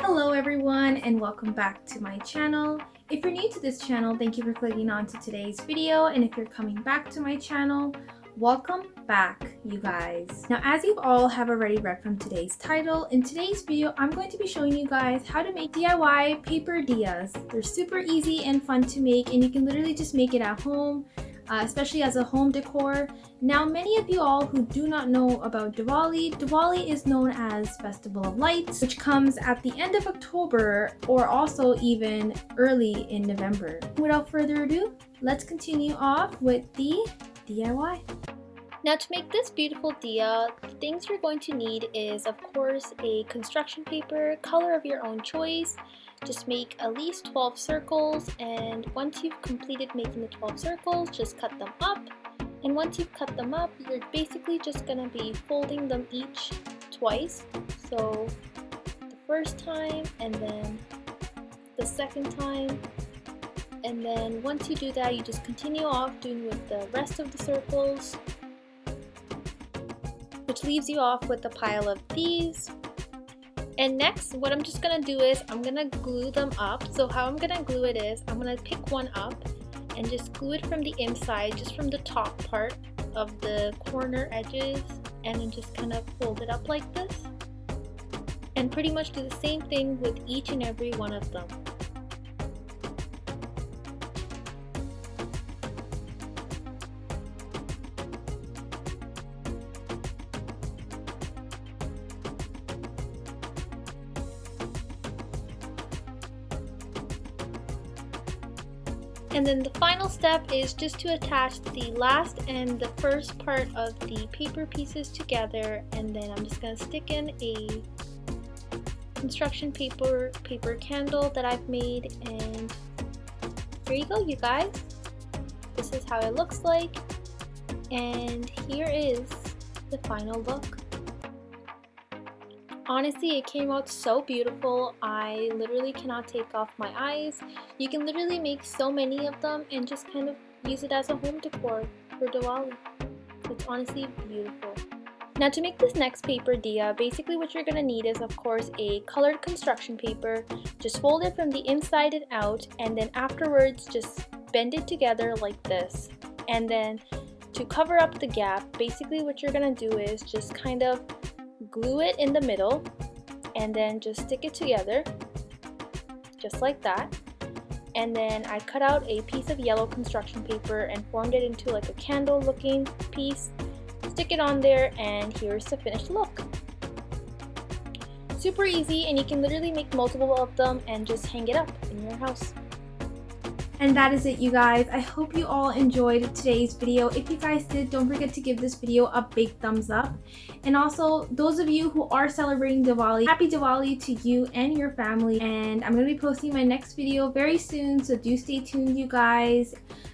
Hello everyone and welcome back to my channel. If you're new to this channel, thank you for clicking on to today's video, and if you're coming back to my channel, welcome back you guys. Now, as you all have already read from today's title, in today's video I'm going to be showing you guys how to make DIY paper diyas. They're super easy and fun to make, and you can literally just make it at home, especially as a home decor. Now, many of you all who do not know about Diwali, Diwali is known as Festival of Lights, which comes at the end of October or also even early in November. Without further ado, let's continue off with the DIY. Now, to make this beautiful diya, the things you're going to need is, of course, a construction paper, color of your own choice. Just make at least 12 circles, and once you've completed making the 12 circles, just cut them up. And once you've cut them up, you're basically just going to be folding them each twice. So the first time, and then the second time, and then once you do that, you just continue off doing with the rest of the circles, which leaves you off with a pile of these. And next, what I'm just gonna do is I'm gonna glue them up. So how I'm gonna glue it is I'm gonna pick one up and just glue it from the inside, just from the top part of the corner edges, and then just kind of fold it up like this, and pretty much do the same thing with each and every one of them. And then the final step is just to attach the last and the first part of the paper pieces together, and then I'm just going to stick in a construction paper candle that I've made, and here you go, you guys. This is how it looks like, and here is the final look. Honestly, it came out so beautiful. I literally cannot take off my eyes. You can literally make so many of them and just kind of use it as a home decor for Diwali. It's honestly beautiful. Now, to make this next paper diya, basically what you're going to need is, of course, a colored construction paper. Just fold it from the inside and out, and then afterwards just bend it together like this. And then to cover up the gap, basically what you're going to do is just kind of glue it in the middle, and then just stick it together just like that. And then I cut out a piece of yellow construction paper and formed it into like a candle looking piece, stick it on there, and here's the finished look. Super easy, and you can literally make multiple of them and just hang it up in your house. And that is it, you guys. I hope you all enjoyed today's video. If you guys did, don't forget to give this video a big thumbs up. And also, those of you who are celebrating Diwali, happy Diwali to you and your family. And I'm going to be posting my next video very soon, so do stay tuned, you guys.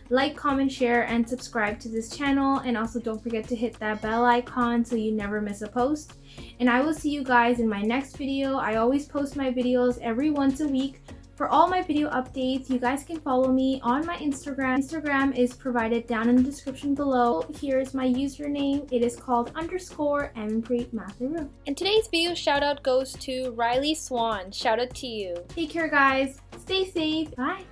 Like, comment, share, and subscribe to this channel. And also, don't forget to hit that bell icon so you never miss a post. And I will see you guys in my next video. I always post my videos every once a week. For all my video updates, you guys can follow me on my Instagram. Instagram is provided down in the description below. Here is my username. It is called _theamanpreetmatharu. And today's video shout out goes to Riley Swan. Shout out to you. Take care, guys. Stay safe. Bye.